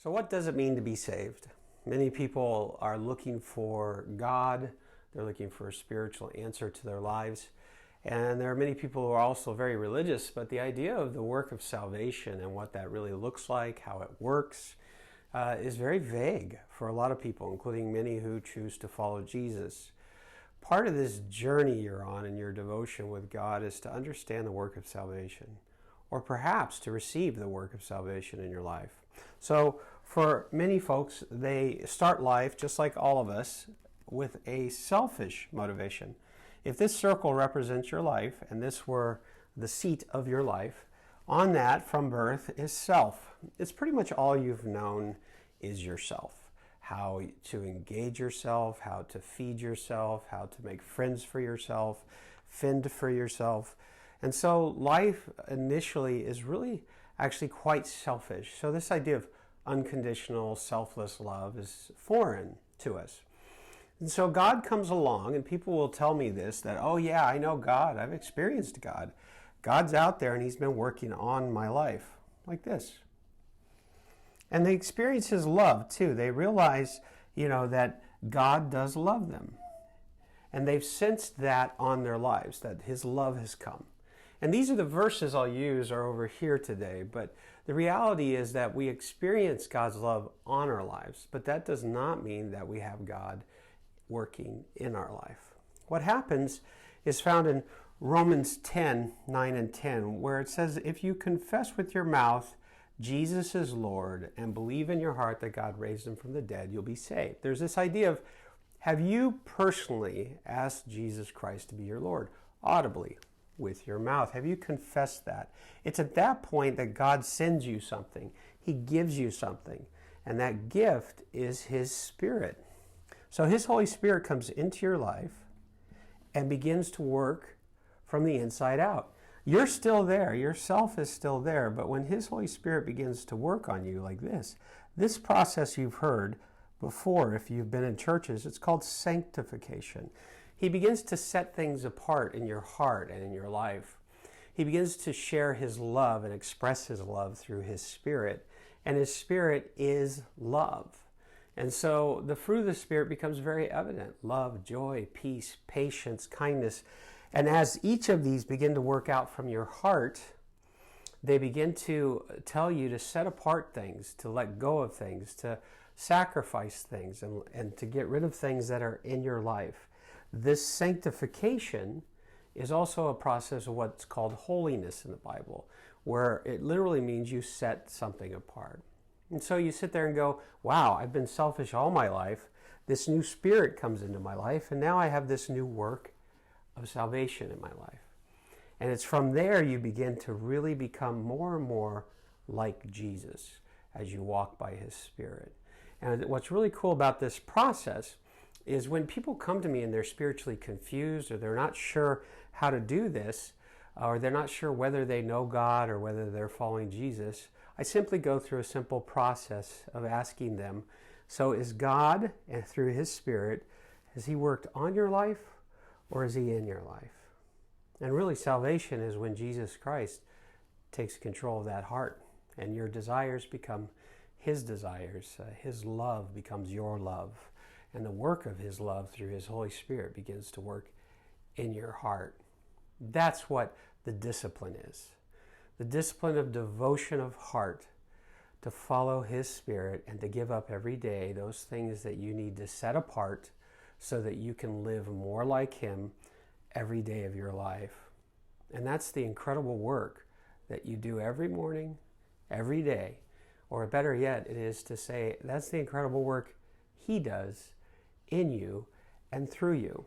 So what does it mean to be saved? Many people are looking for God. They're looking for a spiritual answer to their lives. And there are many people who are also very religious, but the idea of the work of salvation and what that really looks like, how it works, is very vague for a lot of people, including many who choose to follow Jesus. Part of this journey you're on in your devotion with God is to understand the work of salvation, or perhaps to receive the work of salvation in your life. So for many folks, they start life, just like all of us, with a selfish motivation. If this circle represents your life, and this were the seat of your life, on that from birth is self. It's pretty much all you've known is yourself. How to engage yourself, how to feed yourself, how to make friends for yourself, fend for yourself. And so life initially is really actually quite selfish. So this idea of unconditional, selfless love is foreign to us. And so God comes along, and people will tell me this, that, oh yeah, I know God, I've experienced God. God's out there and He's been working on my life, like this. And they experience His love too. They realize, that God does love them. And they've sensed that on their lives, that His love has come. And these are the verses I'll use are over here today, but the reality is that we experience God's love on our lives, but that does not mean that we have God working in our life. What happens is found in Romans 10:9 and 10, where it says, if you confess with your mouth Jesus is Lord and believe in your heart that God raised Him from the dead, you'll be saved. There's this idea of, have you personally asked Jesus Christ to be your Lord? Audibly, with your mouth. Have you confessed that? It's at that point that God sends you something. He gives you something. And that gift is His Spirit. So His Holy Spirit comes into your life and begins to work from the inside out. You're still there. Yourself is still there. But when His Holy Spirit begins to work on you like this process you've heard before, if you've been in churches, it's called sanctification. He begins to set things apart in your heart and in your life. He begins to share His love and express His love through His Spirit. And His Spirit is love. And so the fruit of the Spirit becomes very evident. Love, joy, peace, patience, kindness. And as each of these begin to work out from your heart, they begin to tell you to set apart things, to let go of things, to sacrifice things, and to get rid of things that are in your life. This sanctification is also a process of what's called holiness in the Bible, where it literally means you set something apart. And so you sit there and go, wow, I've been selfish all my life. This new Spirit comes into my life, and now I have this new work of salvation in my life. And it's from there you begin to really become more and more like Jesus as you walk by His Spirit. And what's really cool about this process is when people come to me and they're spiritually confused, or they're not sure how to do this, or they're not sure whether they know God or whether they're following Jesus, I simply go through a simple process of asking them, so is God, and through His Spirit, has He worked on your life, or is He in your life? And really, salvation is when Jesus Christ takes control of that heart, and your desires become His desires. His love becomes your love. And the work of His love through His Holy Spirit begins to work in your heart. That's what the discipline is. The discipline of devotion of heart to follow His Spirit and to give up every day those things that you need to set apart so that you can live more like Him every day of your life. And that's the incredible work that you do every morning, every day. Or better yet, it is to say that's the incredible work He does in you and through you.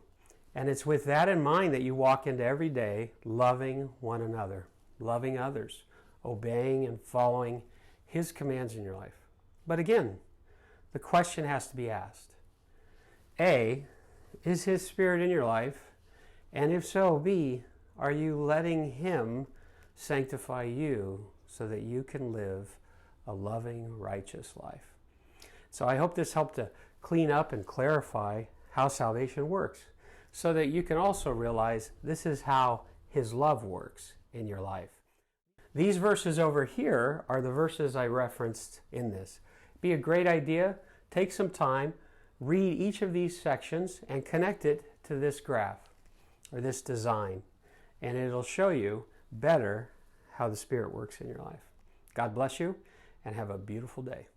And it's with that in mind that you walk into every day loving one another, loving others, obeying and following His commands in your life. But again, the question has to be asked. A, is His Spirit in your life? And if so, B, are you letting Him sanctify you so that you can live a loving, righteous life? So I hope this helped to clean up and clarify how salvation works, so that you can also realize this is how His love works in your life. These verses over here are the verses I referenced in this. be a great idea. Take some time, read each of these sections, and connect it to this graph or this design. And it'll show you better how the Spirit works in your life. God bless you, and have a beautiful day.